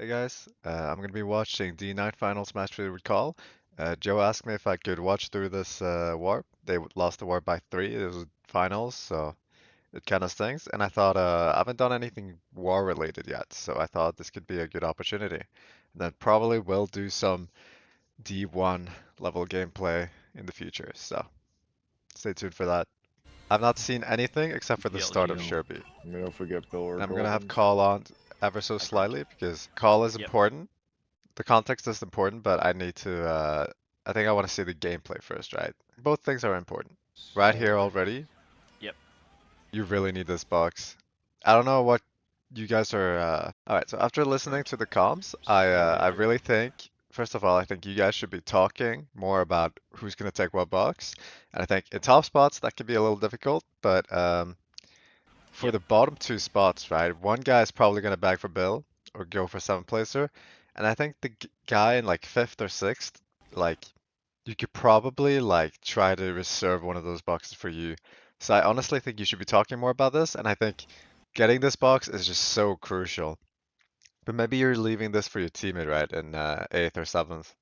Hey guys, I'm going to be watching D9 Finals match with Recall. Joe asked me if I could watch through this warp. They lost the warp by 3. It was finals, so it kind of stinks. And I thought I haven't done anything war related yet, so I thought this could be a good opportunity. And then probably will do some D1 level gameplay in the future, so stay tuned for that. I've not seen anything except for the Yell, start of Geo. Sherby. Let me know if we get Bill or And I'm going to have Golden. call on ever so slightly because call is Yep. important. The context is important, but I need to, I think I want to see the gameplay first, right? Both things are important. Right here already, Yep. you really need this box. I don't know what you guys are, alright, so after listening to the comms, I really think, first of all, I think you guys should be talking more about who's going to take what box. And I think in top spots, that can be a little difficult, but, for Yep. the bottom two spots, right? One guy is probably going to bag for Bill or go for 7th placer. And I think the guy in like 5th or 6th, like, you could probably like try to reserve one of those boxes for you. So I honestly think you should be talking more about this. And I think getting this box is just so crucial. But maybe you're leaving this for your teammate, right? In 8th or 7th.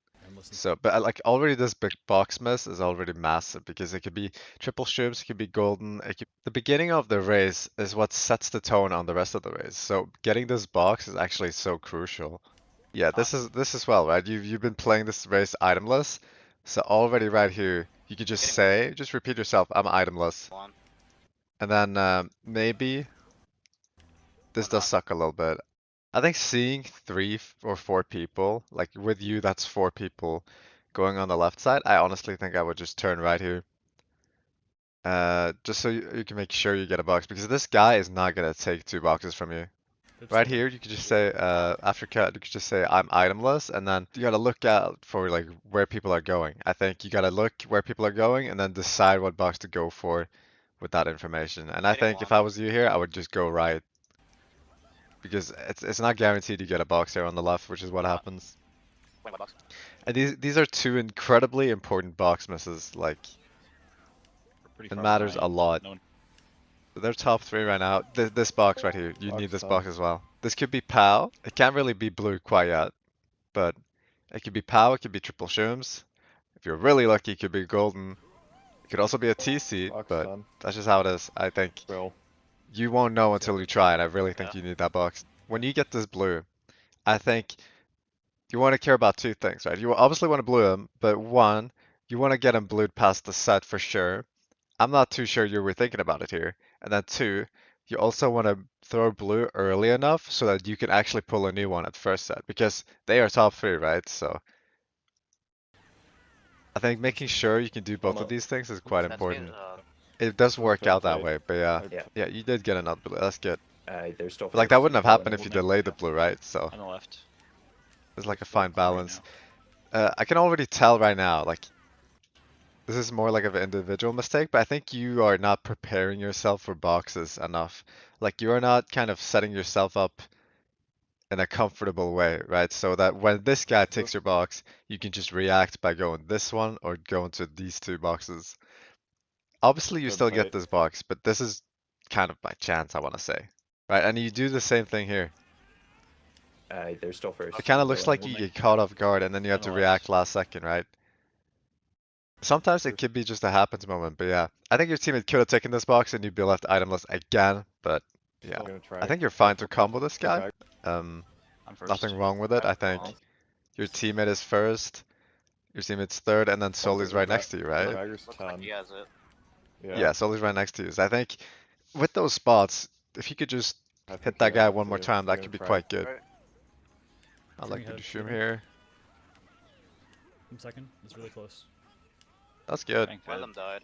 So, but like already this big box miss is already massive because it could be triple shrooms, it could be golden. The beginning of the race is what sets the tone on the rest of the race. So getting this box is actually so crucial. Yeah, this is well, right? You've been playing this race itemless, so already right here you could just say, just repeat yourself, I'm itemless, and then maybe this does suck a little bit. I think seeing 3 or 4 people, like with you, that's 4 people going on the left side. I honestly think I would just turn right here. Just so you can make sure you get a box because this guy is not gonna take 2 boxes from you. Right here, you could just say, after cut, you could just say I'm itemless, and then you gotta look out for like where people are going. I think you gotta look where people are going and then decide what box to go for with that information. And I think if I was you here, I would just go right because it's not guaranteed you get a box here on the left, which is what happens. And these are 2 incredibly important box misses. Like Pretty it far matters a behind. lot. No one... They're top 3 right now. This box right here, you need Box this done. box as well. This could be POW. It can't really be blue quite yet, but it could be POW. It could be triple shrooms. If you're really lucky, it could be golden. It could also be a TC, Box but done. that's just how it is. I think Bill. you won't know until you try, and I really think you need that box. When you get this blue, I think you want to care about 2 things, right? You obviously want to blue him, but one, you want to get him blued past the set for sure. I'm not too sure you were thinking about it here. And then 2, you also want to throw blue early enough so that you can actually pull a new one at first set because they are top 3, right? So I think making sure you can do both of these things is quite important. It does work out that way, but yeah, you did get another blue. That's good. They're still But like that wouldn't have happened if you delayed the blue, right? So On the left. there's like a fine balance. I can already tell right now, like this is more like of an individual mistake, but I think you are not preparing yourself for boxes enough. Like you are not kind of setting yourself up in a comfortable way, right? So that when this guy takes your box, you can just react by going this one or going to these 2 boxes. Obviously, you still get this box, but this is kind of by chance, I want to say. Right? And you do the same thing here. They're still first. It kind of looks like you get caught off guard and then you have to react last second, right? Sometimes it could be just a happens moment, but yeah. I think your teammate could have taken this box and you'd be left itemless again, but yeah. I think you're fine to combo this guy. Nothing wrong with it. I think your teammate is first, your teammate's third, and then Soli's right next to you, right? Yeah, Soli's right next to you. So I think with those spots, if you could just hit that guy one more time, that could be quite good. I like the Dushroom here. I'm second. It's really close. That's good. One of them died.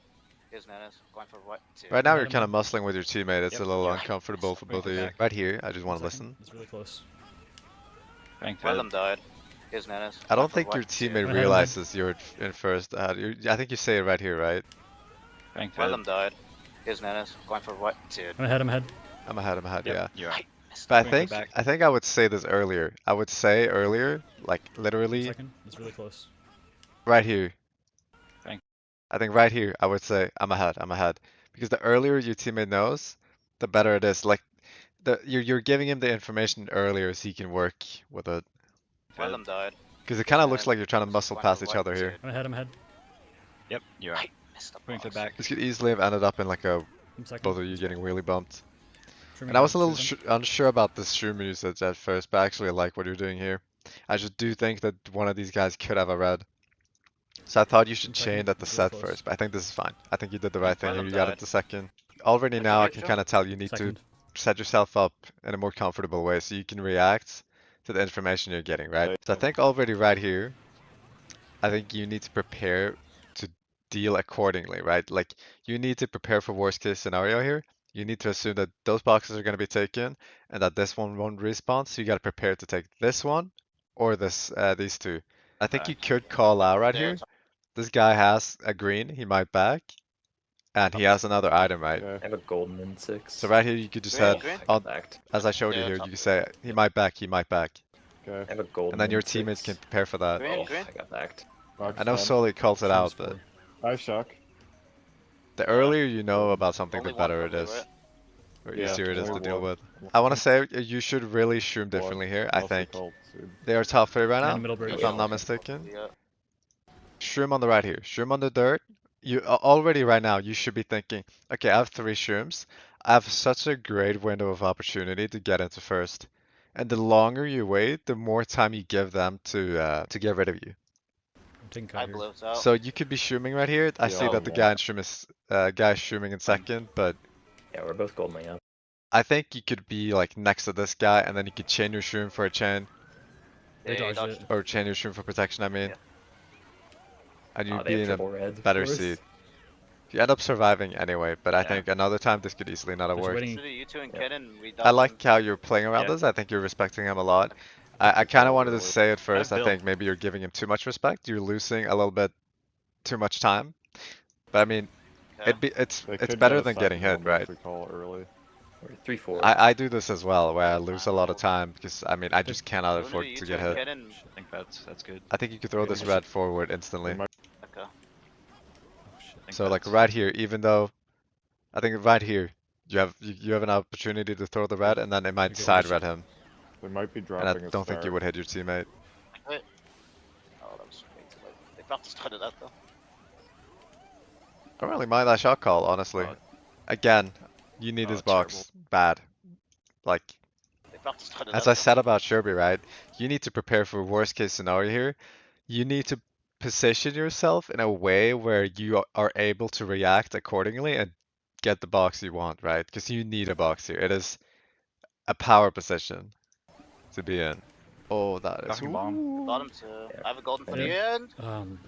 His Nanas going for what? 2. Right now you're kind of muscling with your teammate. It's a little uncomfortable for both of you. Right here, I just want to listen. It's really close. One of them died. His Nanas. I don't think your teammate realizes you're in first. I think you say it right here, right? One of them died. His Nanas going for what? 2. I'm ahead. I'm ahead, yeah. You're right. But I think I would say this earlier. I would say earlier, like literally Second. It's really close. right here. I think right here I would say I'm ahead. Because the earlier your teammate knows, the better it is. Like you're giving him the information earlier so he can work with it. One of them died. Because it kind of looks And like you're trying to I'm muscle going past for each right other here. to- I'm ahead. I'm ahead. Yep, you are. I missed the Going to the box. back. This could easily have ended up in like a I'm second. both of you getting wheelie bumped. Shrooming And I was a red, little two of them. unsure about this shroom usage at first, but I actually like what you're doing here. I just do think that one of these guys could have a red. So I thought you should I'm second. chain at the It's really set close. first, but I think this is fine. I think you did the right thing One here. of You them got died. it to second. Already That's now I right, can Joe. kind of tell you need to Second. set yourself up in a more comfortable way so you can react to the information you're getting, right? So I think already right here, I think you need to prepare to deal accordingly, right? Like you need to prepare for worst case scenario here. You need to assume that those boxes are going to be taken and that this one won't respawn, so you got to prepare to take this one or these two. I think you could call out right here. This guy has a green, he might back, and he has another item, right? I have a golden in 6. So right here you could just Green, have, green. I got backed. as I showed you Yeah, here, top you could say he might back, he might back, I have a golden and then your in teammates 6. can prepare for that. Green, Oh, green. I got backed. I know Soli calls it out, but I shock. the earlier you know about something, the Only one better it probably, is, right? or Yeah, easier it is only to deal one. with. I want to say you should really shroom differently here. I think they are top 3 right And now, middle bridge. if I'm not Yeah. mistaken. Yeah. Shroom on the right here. Shroom on the dirt. You already right now you should be thinking, okay, I have 3 shrooms. I have such a great window of opportunity to get into first. And the longer you wait, the more time you give them to get rid of you. I'm taking I cut here. blew it out. So you could be shrooming right here. I see Yeah, that the yeah. guy in shroom is guy shrooming in second, but Yeah, we're both golden now. I think you could be like next to this guy and then you could chain your shroom for a chain, They Yeah, dodged it. or chain your shroom for protection, I mean. Yeah. And Oh, you'd they be have in a triple red. of better course. seat. You end up surviving anyway, but I Yeah. think another time this could easily not have Just worked. waiting. Should you two and Yeah. Kennen, we I like how you're playing around Yeah. this. I think you're respecting him a lot. I kind of wanted to early. say at first, I Bill. think maybe you're giving him too much respect. You're losing a little bit too much time. But I mean, it's better than getting hit, right? We call early. We're 3-4. I do this as well, where I lose a lot of time because I mean I just cannot afford to get hit. Kennen. I think that's good. I think you could throw Yeah, this we red forward instantly. Okay. Oh, shit. I think So like that's- right here, even though I think right here you have an opportunity to throw the red, and then it might Okay. side red him, They might be and dropping I a don't think you star. would hit your teammate. Oh, that was way too late. They dropped the start of that though. I don't really mind that shot call, honestly. Oh. Again, you need Oh, his box terrible. bad. Like They dropped the start of as that. I said about Sherby, right? You need to prepare for worst case scenario here. You need to position yourself in a way where you are able to react accordingly and get the box you want, right? Because you need a box here. It is a power position to be in. Oh, that is. Fucking bomb. Ooh. Bottom two. I have a golden for Yeah. the end.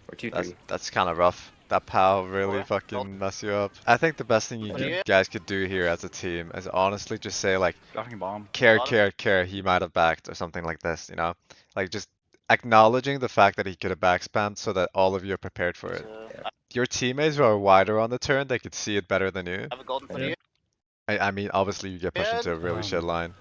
We're 2-3. That's kind of rough. That POW really What? fucking mess you up. I think the best thing you Yeah. guys could do here as a team is honestly just say like, Fucking bomb. care, he might have backed or something like this, you know? Like just acknowledging the fact that he could have backspammed so that all of you are prepared for it. I Your teammates who are wider on the turn, they could see it better than you. have a golden for Yeah. the I mean, obviously you get pushed into a really Um, shit line.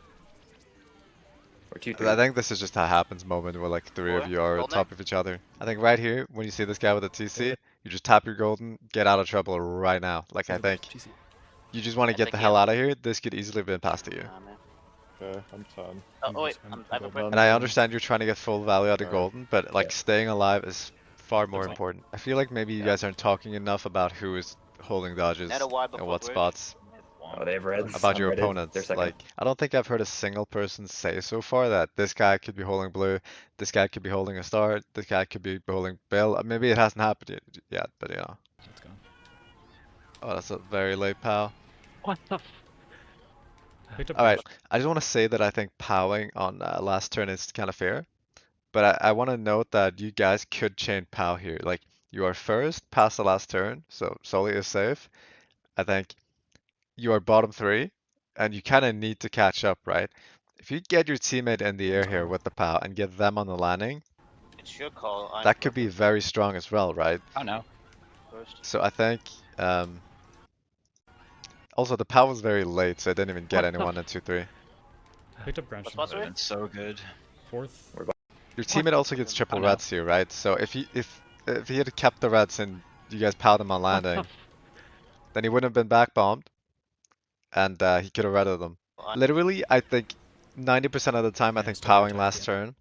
We're 2-3. I think this is just a happens moment where like 3 of Four, you are on golden. top of each other. I think right here, when you see this guy with a TC, you just tap your golden, get out of trouble right now. Like I think you just want to I get think the he hell has- out of here. This could easily have been passed to you. man. Okay, I'm 10. Oh wait, I'm I have a good. brick. And I understand you're trying to get full value out of Alright. golden, but like Yeah. staying alive is far more fine. important. I feel like maybe you Yeah. guys aren't talking enough about who is holding dodges Net a wide and before what bridge. spots. Oh, they have reds. About I'm your redded. opponents. They're second. Like, I don't think I've heard a single person say so far that this guy could be holding blue, this guy could be holding a star, this guy could be holding Bill. Maybe it hasn't happened yet, but you know. It's gone. Oh, that's a very late POW. What the? I picked up Alright, bridge. I just want to say that I think POWing on last turn is kind of fair. But I want to note that you guys could chain POW here. Like, you are first past the last turn, so Soli is safe. I think you are bottom 3, and you kind of need to catch up, right? If you get your teammate in the air here with the POW and get them on the landing, It's your call. I'm that could be very strong as well, right? Oh no. first. So I think, also the POW was very late, so I didn't even get What the anyone in 2-3. I picked up ground. What's shield. Sorry? That's so good. Fourth. Your teammate also gets triple I know. reds here, right? So if he had kept the reds and you guys POWed him on landing, then he wouldn't have been back bombed. and he could have redded them. Fine. Literally, I think 90% of the time, I Yeah, think still got powering attack, last yeah. turn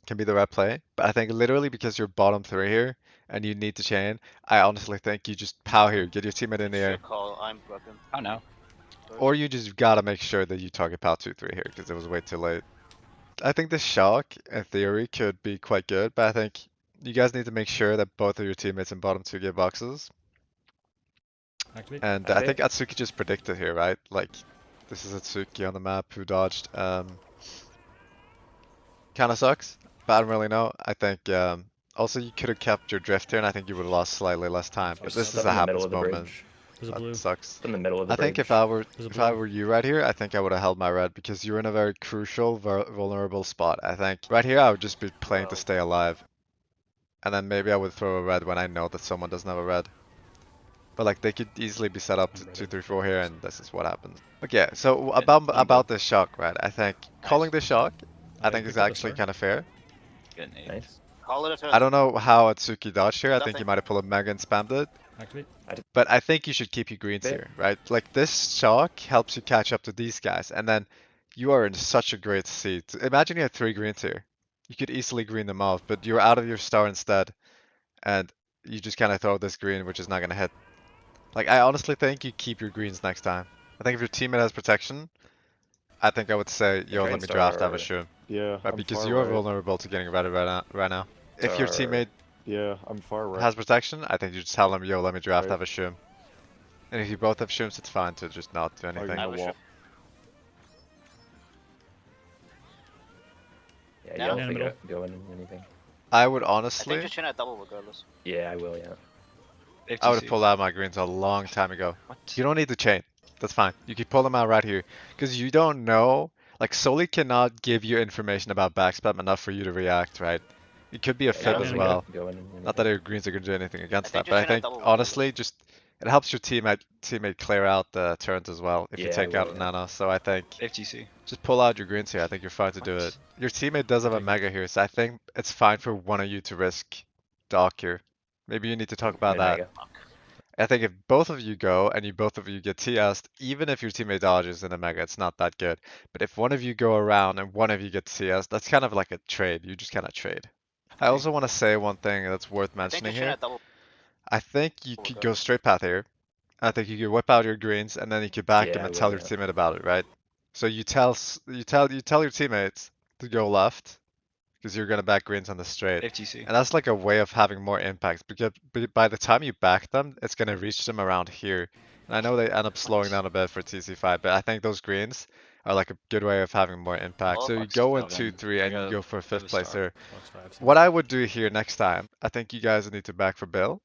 can be the right play. But I think literally because you're bottom 3 here and you need to chain, I honestly think you just pow here, get your teammate in the It's your air. call. I'm broken. Oh no. Or you just gotta make sure that you target pow 2-3 here because it was way too late. I think the shock, in theory, could be quite good, but I think you guys need to make sure that both of your teammates in bottom 2 get boxes. Activate. And I think Atsuki just predicted here, right? Like, this is Atsuki on the map who dodged. Kinda sucks, but I don't really know. I think also you could have kept your drift here, and I think you would have lost slightly less time. But this is Stuff a in the middle happens of the moment. bridge. There's a That blue. sucks. In the middle of the I think bridge. if I were There's a if I blue. were you right here, I think I would have held my red because you're in a very crucial, vulnerable spot. I think right here I would just be playing to Well. stay alive, and then maybe I would throw a red when I know that someone doesn't have a red. But like they could easily be set up to 2, 3, 4 here, and this is what happens. Okay, so about this shock, right? I think calling the shock, I think is picked up a actually star. kind of fair. Good nade. Nice. Call it a turn. I don't know how Atsuki dodged here. I think Nothing. you might have pulled a mega and spammed it. Activate. But I think you should keep your greens Okay. here, right? Like this shock helps you catch up to these guys, and then you are in such a great seat. Imagine you had 3 greens here. You could easily green them off, but you're out of your star instead, and you just kind of throw this green, which is not gonna hit. Like I honestly think you keep your greens next time. I think if your teammate has protection, I think I would say, yo, let greens me draft are- Avashun. Yeah, Right, I'm because far you're right. vulnerable to getting redded right now. If your Are- teammate Yeah, I'm far right. has protection, I think you just tell them, yo, let me draft, Right. have a shroom. And if you both have shrooms, it's fine to just not do Oh, anything. you I know have a what? Yeah, you Yeah. don't In the think middle. I go in anything. I would I think honestly, just chain at double regardless. Yeah, I will, yeah. I would have FTC. pulled out my greens a long time ago. What? You don't need to chain. That's fine. You can pull them out right here. Because you don't know, like Soli cannot give you information about backspam enough for you to react, right? It could be a Yeah, fib I don't as think well. I go in anything. Not that your greens are going to do anything against think that, but I just chain at think double honestly, regardless. just it helps your teammate clear out the turns as well if you Yeah, I take out will, a yeah. nano. So I think FTC. just pull out your greens here. I think you're fine to do What? it. Your teammate does have a Okay. mega here, so I think it's fine for one of you to risk dock here. Maybe you need to talk about that. Mega. I think if both of you go and both of you get TS'd, even if your teammate dodges in a mega, it's not that good. But if one of you go around and one of you gets TS'd, that's kind of like a trade. You just kind of trade. I also want to say one thing that's worth I think mentioning just chain here. at double I think you could go regardless. straight path here. I think you could whip out your greens and then you could back Yeah, them I and will, tell your yeah. teammate about it, right? So you tell your teammates to go left because you're gonna back greens on the straight. FTC. And that's like a way of having more impact because by the time you back them, it's gonna reach them around here. And I know they end up slowing down a bit for TC5, but I think those greens are like a good way of having more impact. Oh, So you Box go in 7. 2-3 I and you got go for a I have 5th a star. placer. Box 5. What I would do here next time, I think you guys need to back for Bill.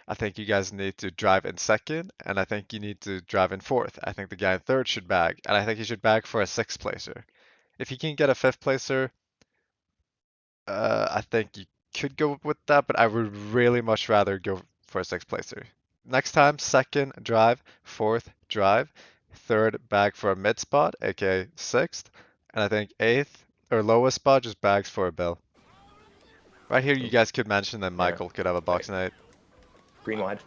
I think you guys need to drive in second, and I think you need to drive in fourth. I think the guy in third should bag, and I think he should bag for a 6th placer. If he can get a 5th placer, I think you could go with that, but I would really much rather go for a 6th placer. Next time, second drive, fourth drive, third bag for a mid spot, aka 6th, and I think 8th or lowest spot just bags for a bill. Right here, you guys could mention that Michael could have a box in 8. Green wide.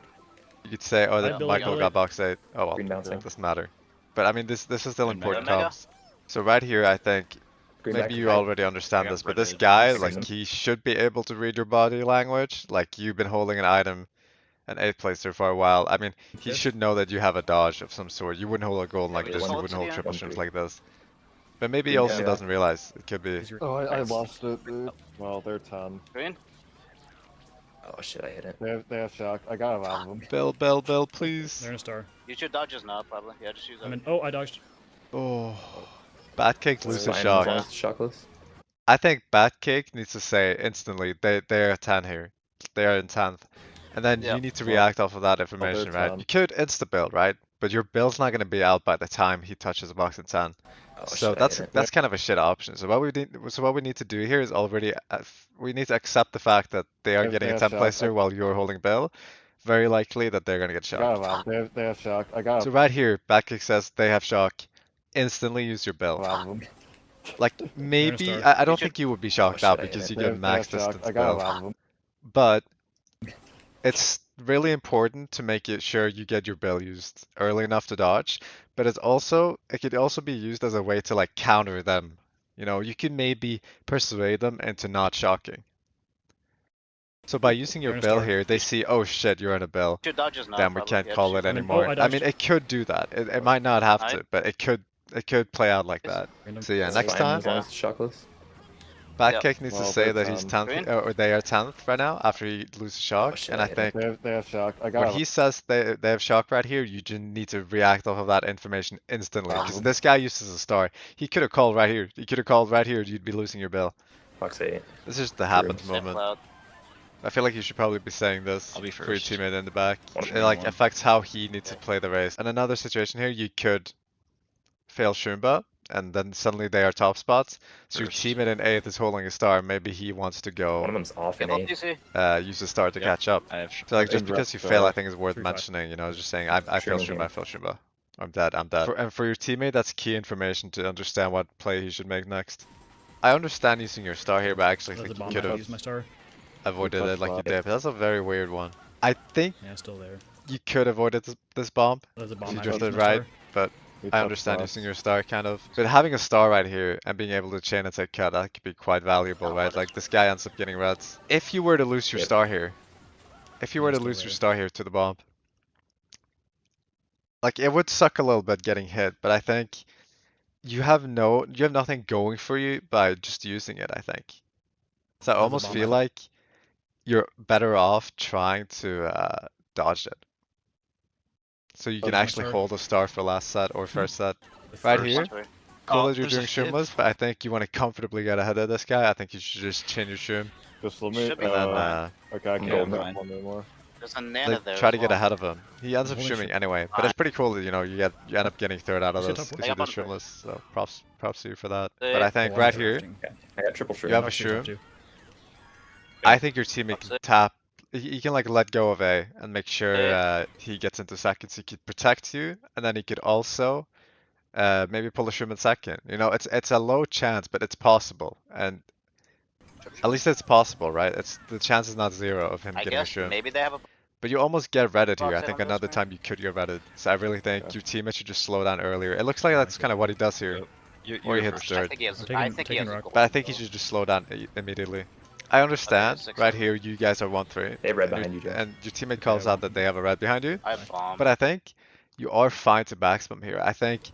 You could say, oh, Hi, that Billy, Michael Billy. got box 8. Oh well, Green it bouncing. doesn't matter. But I mean, this is still Green important mega. comms. So right here, I think Green back maybe to you high. already understand got this, but red this red. guy, Six like, them. he should be able to read your body language. Like, you've been holding an item, an 8th placer for a while. I mean, he 5th. should know that you have a dodge of some sort. You wouldn't hold a golden like we this. just You hold wouldn't to hold the triple end. shrooms like this. But maybe he Green also mega. doesn't realize. It could be. Is your- Oh, I Nice. lost it, dude. Well, they're 10. green. Oh shit, I hit it. They have shock. I gotta have them. Bill, please. They're in a star. Use your dodges now, probably. Yeah, just use I'm them. in. Oh, I dodged. Oh. Batcake loses Fine, shock. as long as it's shockless. I think Batcake needs to say instantly they're 10 here. They are in 10th. And then Yep. you need to Well, react off of that information, right? 10. You could insta build, right? But your build's not going to be out by the time he touches a box in 10. Oh So shit, I that's hit it. that's kind of a shit option. So what we need to do here is already we need to accept the fact that they are They getting a have 10 shock. placer while you're holding Bill. Very likely that they're going to get I shocked. gotta have them. They have shock. I gotta So right here, Batcake says they have shock. Instantly use your Bill. have them. Like maybe star. I don't should- think you would be shocked shit, out I hit because it. you They get have max shock. distance I gotta Bill. have them. But it's really important to make it sure you get your bill used early enough to dodge, but it could also be used as a way to like counter them. You know, you can maybe persuade them into not shocking. So by using your You're in a bill star. here, they see, oh shit, you're in a bill. Should dodge now, Then we probably. can't Yeah, call shoot. it I mean, oh, anymore. I I mean, dodged. it could do that. It might not have Alright. to, but it could play out like that. Random. So yeah, It's next fine, time, as long as it's shockless. back Yep. kick needs to Well, say they're that he's 10. 10th, Green? or they are 10th right now after he loses shock. shit, And I I hit think They have shock. I when got he says they have shock right here, you just need to react off of that information instantly. Because Problem. this guy uses a star. He could have called right here. He could have called right here. You'd be losing your bill. Fox 8. This is the happens Step moment. cloud. I feel like you should probably be saying this I'll be for your first. teammate in the back. One It for like one. affects how he needs to play the race. And another situation here, you could fail Shumba, and then suddenly they are top spots. So your First. teammate in 8th is holding a star. Maybe he wants to One of go them's off in Careful, 8. TC. use a star to Yep. catch up. I have. So like just Indirect because you fail, star. I think is worth 3-5. mentioning. You know, just saying I failed Streaming Shumba, I failed Shumba. I'm dead. I'm dead. And for your teammate, that's key information to understand what play he should make next. I understand using your star here, but I actually There's a think you bomb. could I have used my star. avoided touched it like you that. did. But that's a very weird one. I think Yeah, still there. you could have avoided this bomb. There's a bomb. You I drifted used my right, star. but He I touched understand last. using your star kind of. But having a star right here and being able to chain and take cut, that could be quite valuable, right? Like this guy ends up getting reds. If you were to lose your Yep. star here, if you were Yeah, to still lose your there. star here to the bomb, like it would suck a little bit getting hit, but I think you have nothing going for you by just using it, I think. So I There's a almost bomb, feel I like you're better off trying to dodge it. So you can Dodge my actually star. hold a star for last set or first set. The Right first- here? Sorry. Cool Oh, that you're there's a doing hip. Shumas, but I think you want to comfortably get ahead of this guy. I think you should just chain your Shum Just let me. Should be and then fine. Okay, I Yeah, can't fine. one anymore. There's a nana like, there. try as to get well. ahead of him. He ends up Holy shooting shit. anyway, but it's pretty cool that you end up getting third out of Shit, this top because I you got did bottom Shumless. So props to you for that. Yeah. But I think Oh, I'm right here, drifting. Okay. I got triple shroom. You have a Fox 2, top shroom? 2. I think your teammate That's can it. tap. He can like let go of A and make sure Yeah. he gets into second. So he could protect you, and then he could also maybe pull a Shroom in second. You know, it's a low chance, but it's possible, and at least it's possible, right? It's the chance is not zero of him I getting a guess Shroom. maybe they have a. But you almost get redded here. I Box it think on this another screen? time you could get redded. So I really think Yeah. your teammate should just slow down earlier. It looks like that's kind of what he does here. Yep. Or he You're hits first. I third. think he has. I'm I taking- think he taking has a rock. gold, But I think he though. should just slow down immediately. I understand. 6 Right up. here, you guys are 1-3. They have red and your- behind you, Joe. And your teammate calls out that they have a red behind you. I bomb. But I think you are fine to backspam here. I think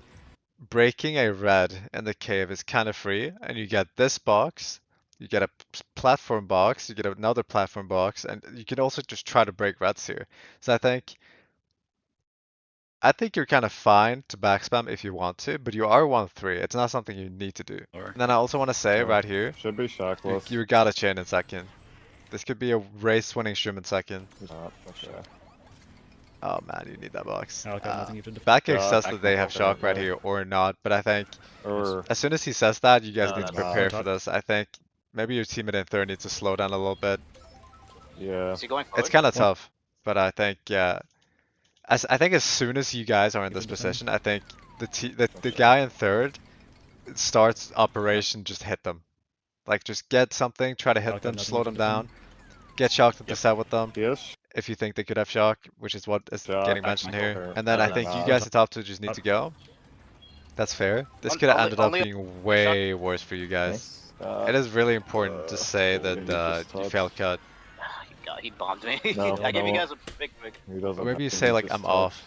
breaking a red in the cave is kind of free, and you get this box, you get a platform box, you get another platform box, and you can also just try to break reds here. So I think you're kind of fine to backspam if you want to, but you are 1-3. It's not something you need to do. Or- And then I also want to say Sure. right here, Should be you, shockless. you gotta chain in second. This could be a race-winning Shroom in second. He's not. Okay. Oh man, you need that box. Alec, I have nothing you have to defend. Backkick Yeah, says I that they can have go shock there, right yeah. here or not, but I think Or as soon as he says that, you guys No, need to that's prepare fine. for this. I think maybe your teammate in third needs to slow down a little bit. yeah. Is he going forward? It's kind of Well- tough, but I think I think as soon as you guys are in Give this him the time. position, I think the guy in third starts operation just hit them. Like just get something, try to hit Alec, I have them, nothing slow you them have to down, defend. get shocked at the Yep. set with them. He is. If you think they could have shock, which is what is Shock. getting That's mentioned my here. goal. And then No, I no, think no. you guys at top two just need to go. That's fair. This On- could have only- ended up only- being way worse for you guys. Nice. It is really important to say yeah, he that just you touched. failed cut. He bombed me. No, I gave you no. guys a big. He doesn't. Or maybe you have- say he like just I'm touched. off.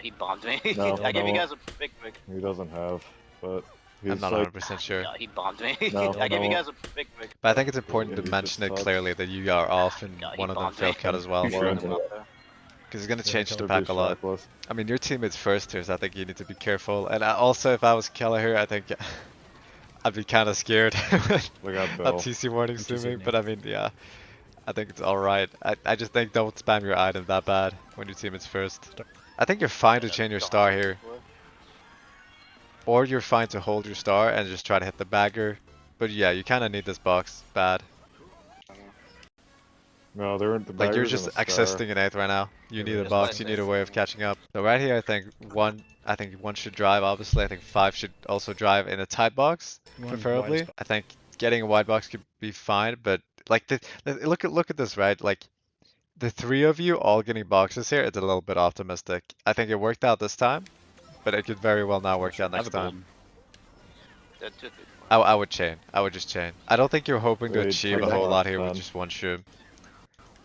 He bombed me. No, I gave you no. guys a big. He doesn't have, but he's I'm not like 100% sure. He bombed me. No, I gave you no. guys a big. But I think it's important Yeah, to he mention just it touched. clearly that you are off and He one of them bombed failed me. cut as well. More into it. Because it's going to Yeah, change should the should pack be a lot. shockless. I mean, your teammate's first here, so I think you need to be careful. And also, if I was Kelleher, I think I'd be kind of scared Look at at Bill. TC warnings TC to me. name. But I mean, yeah, I think it's alright. I just think don't spam your item that bad when your teammate's first. I think you're fine to chain your star here. Or you're fine to hold your star and just try to hit the bagger. But yeah, you kind of need this box bad. No, they're the Like you're baggers just and the star. existing in 8th right now. You need a Just box, play you need a safe. way of catching up. So right here, I think one should drive. Obviously, I think 5 should also drive in a tight box, You want preferably. wide I think getting a wide box could be fine, but like look at this, right? Like the three of you all getting boxes here, it's a little bit optimistic. I think it worked out this time, but it could very well not work out I have next a time. golden. That should be I would chain. I would just chain. I don't think you're hoping to Wait, achieve a take whole that lot box here with then. just one shoom.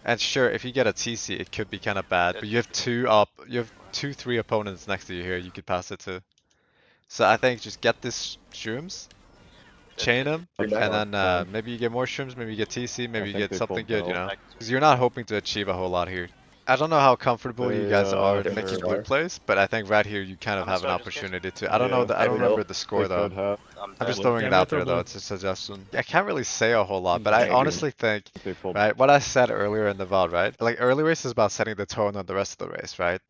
And sure, if you get a TC, it could be kind of bad, That but you have should you have 2-3 opponents next to you here you could pass it to. So I think just get this shrooms, chain them, Three and back. then Fine. maybe you get more shrooms, maybe you get TC, maybe you think get they something pulled good, you Bell. know? back. Because you're not hoping to achieve a whole lot here. I don't know how comfortable you They, guys are they're making sure. blue plays, but I think right here you kind of I'm have an sorry, just guess. opportunity to. I don't know. Yeah, I don't I remember will. the score They though. could have. I'm just Blue. throwing Yeah, it I'm out gonna there throw though. blue. It's a suggestion. I can't really say a whole lot, but I I agree. honestly think, They pulled. right, what I said earlier in the VOD, right? Like early race is about setting the tone on the rest of the race, right?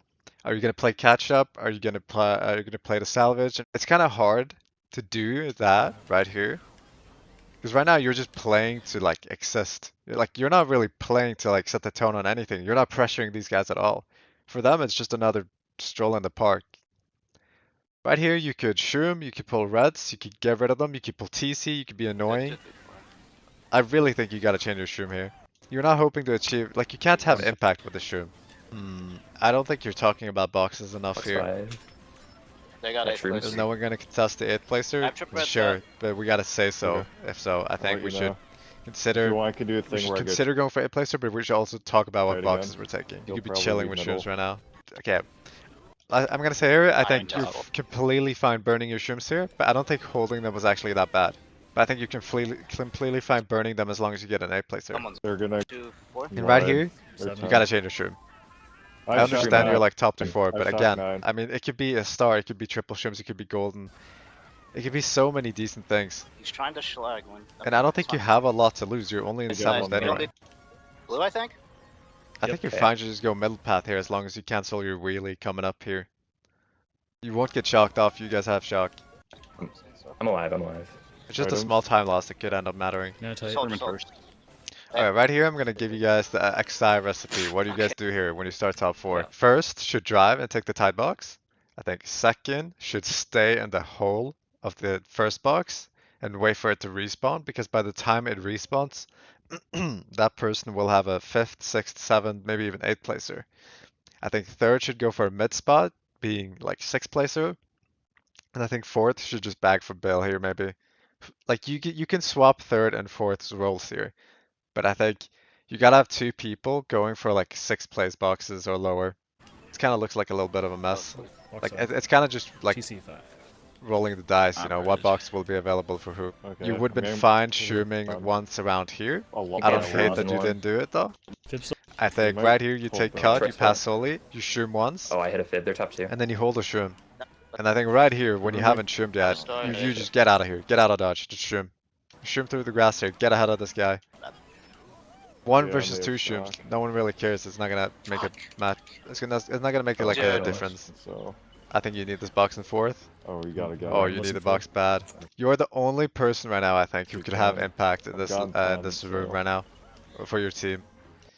Are you gonna play catch up? Are you gonna play the salvage? It's kind of hard to do that right here. Because right now you're just playing to like exist. You're not really playing to like set the tone on anything. You're not pressuring these guys at all. For them, it's just another stroll in the park. Right here, you could shroom, you could pull reds, you could get rid of them, you could pull TC, you could be That annoying. should be fine. I really think you gotta change your shroom here. You're not hoping to achieve, like you can't have impact with the shroom. I don't think you're talking about boxes enough Box here. 5. They got Yeah, 8 true. places. Is no one gonna contest the 8th placer? I've triple red Sure, that. but we gotta say so. Okay. If so, I think let we you should know. If consider. you want, I could do a We thing should where I get consider going for 8 placer, but we should also talk about what Right boxes again. we're taking. You You'll could be probably chilling leave with middle. shrooms right now. Okay. I'm gonna say here, I think Fine, you're double. completely fine burning your shrooms here, but I don't think holding them was actually that bad. But I think you can completely fine burning them as long as you get an 8 placer. Someone's They're gonna. 2, 4. And right Wide. here, They're Seven. you 10. gotta change your shroom. I shot understand you're nine. like top to 4, I but shot again, 9. I mean, it could be a star, it could be triple shrooms, it could be golden. It could be so many decent things. He's trying to schlag one. And I don't think you It's have a lot to lose. You're only in I get 7th one anyway. there. Blue, I think. I Yep. think you're Yeah. fine to just go middle path here as long as you cancel your wheelie coming up here. You won't get shocked off, you guys have shock. I'm alive. I'm alive. It's just a Items. small time loss that could end up mattering. No tight. Salt, Burning salt. first. Alright, right here I'm gonna give you guys the XI recipe. What do you guys do here when you start top 4? Yeah. First, should drive and take the tide box. I think second, should stay in the hole of the first box and wait for it to respawn, because by the time it respawns, that person will have a 5th, 6th, 7th, maybe even 8th placer. I think third should go for a mid spot, being like 6th placer. And I think fourth should just bag for Bill here maybe. Like you can swap third and fourth's roles here. But I think you gotta have 2 people going for like 6th place boxes or lower. It kind of looks like a little bit of a mess. Box Like seven. it's kind of just like TC 5. rolling the dice, you know, what Average. box will be available for who. Okay. You would have been I'm fine getting- shooming fine. once around here. A lot. I don't can't hate lose that in you one. didn't do it though. Fib still. I think might right here you hold take that. cut, you First pass solely, you shoom once, Oh, I hit a fib. They're top 2. and then you hold a shroom. And I think right here, when you Mhm. haven't shroommed yet, Star, you yeah. just get out of here. Get out of dodge. Just shroom. Shroom through the grass here. Get ahead of this guy. One Yeah, versus they 2 have shrooms. shock. No one really cares. It's not gonna make a match. It's not gonna make it like Yeah. a difference. So, I think you need this box in 4th. oh, you gotta go. Oh, I'm you need listening the for box bad. You're the only person right now, I think, who Good could have time. impact in I've this gotten time, this room so- right now for your team.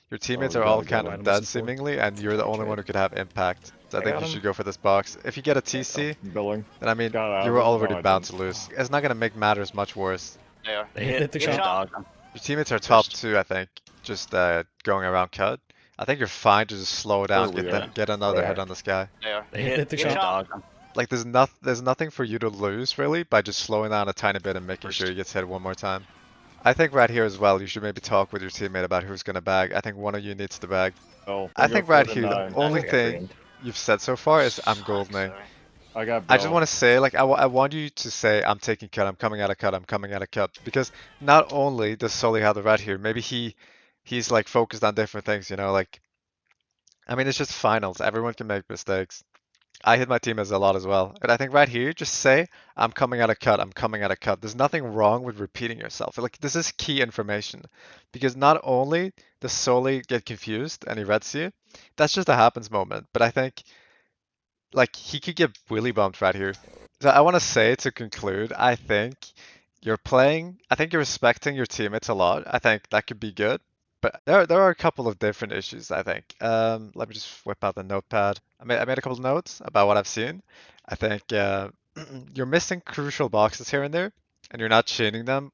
Your teammates you are all gotta go. kind I'm of listening dead for. seemingly, and you're the only Okay. one who could have impact. So I I think got you him. should go for this box. If you get a TC, Billing. then I mean, Got out you of were it? already No, I bound to didn't. lose. It's not gonna make matters much worse. They are. They hit the Good shot. shot. Your teammates are top First. 2, I think, just going around cut. I think you're fine to just slow down, we are. get another Yeah. hit on this guy. They are. They hit the Good shot. shot. Like there's nothing for you to lose really by just slowing down a tiny bit and making sure he gets hit one more time. I think right here as well, you should maybe talk with your teammate about who's gonna bag. I think one of you needs to bag. Oh, I we think go right 4 here, to the 9. only I got thing greened. you've said so far is I'm gold, Sorry. mate. I got. I just Bill. want to say, like, I want you to say, I'm taking cut, I'm coming out of cut, I'm coming out of cut. Because not only does Sully have the red here, maybe he's like focused on different things, you know, like, I mean, it's just finals. Everyone can make mistakes. I hit my teammates a lot as well. And I think right here, just say, I'm coming out of cut, I'm coming out of cut. There's nothing wrong with repeating yourself. Like, this is key information. Because not only does Sully get confused and he reds you, that's just a happens moment. But I think like he could get really bumped right here. So I want to say to conclude, I think you're respecting your teammates a lot. I think that could be good. But there are a couple of different issues, I think. Let me just whip out the notepad. I made a couple of notes about what I've seen. I think you're missing crucial boxes here and there, and you're not chaining them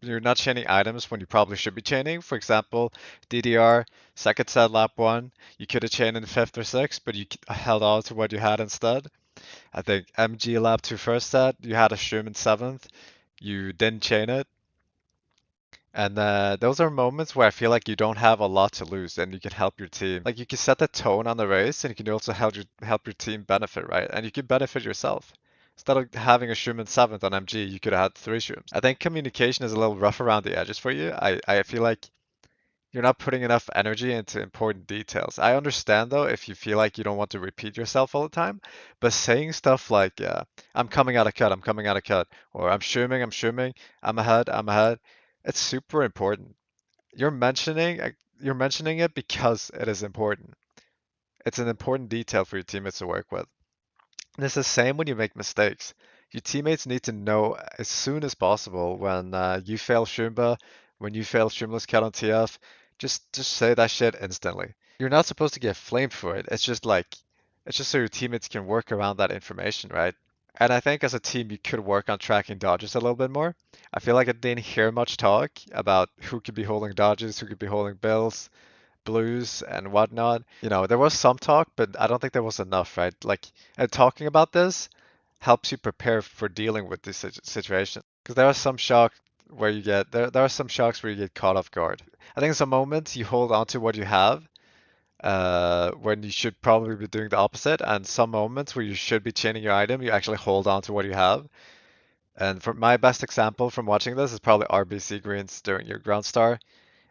you're not chaining items when you probably should be chaining. For example, DDR, second set lap one, you could have chained in fifth or sixth, but you held on to what you had instead. I think MG lap two first set, you had a Shroom in seventh, you didn't chain it. And those are moments where I feel like you don't have a lot to lose and you can help your team. Like you can set the tone on the race and you can also help your team benefit, right? And you can benefit yourself. Instead of having a Shroom in seventh on MG, you could have had three Shrooms. I think communication is a little rough around the edges for you. I feel like you're not putting enough energy into important details. I understand though if you feel like you don't want to repeat yourself all the time, but saying stuff like, I'm coming out of cut, I'm coming out of cut, or I'm streaming, I'm ahead. It's super important. You're mentioning you're mentioning it because it is important. It's an important detail for your teammates to work with. And it's the same when you make mistakes. Your teammates need to know as soon as possible when you fail Shumba, when you fail Streamless Cat on TF. Just say that shit instantly. You're not supposed to get flamed for it. It's just like it's just so your teammates can work around that information, right? And I think as a team you could work on tracking dodges a little bit more. I feel like I didn't hear much talk about who could be holding dodges, who could be holding bills, blues and whatnot. You know, there was some talk, but I don't think there was enough, right? Like, and talking about this helps you prepare for dealing with this situation. Because there are some shock where you get there are some shocks where you get caught off guard. I think in some moments you hold on to what you have, when you should probably be doing the opposite, and some moments where you should be chaining your item, you actually hold on to what you have. And for my best example from watching this is probably RBC greens during your ground star.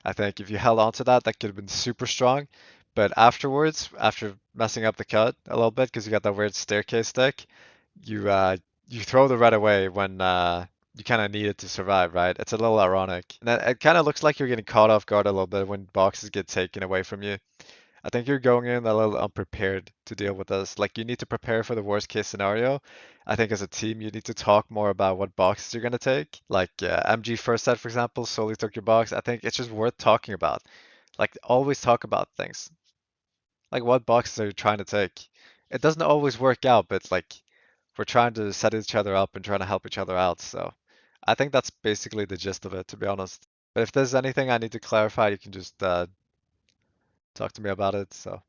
I think if you held on to that, that could have been super strong. But afterwards, after messing up the cut a little bit because you got that weird staircase stick, you throw the red away when you kind of need it to survive, right? It's a little ironic. And it kind of looks like you're getting caught off guard a little bit when boxes get taken away from you. I think you're going in a little unprepared to deal with this. Like you need to prepare for the worst case scenario. I think as a team, you need to talk more about what boxes you're gonna take. Like MG first set, for example, solely took your box. I think it's just worth talking about. Like always talk about things. Like what boxes are you trying to take? It doesn't always work out, but like we're trying to set each other up and trying to help each other out. So I think that's basically the gist of it, to be honest. But if there's anything I need to clarify, you can just talk to me about it. So.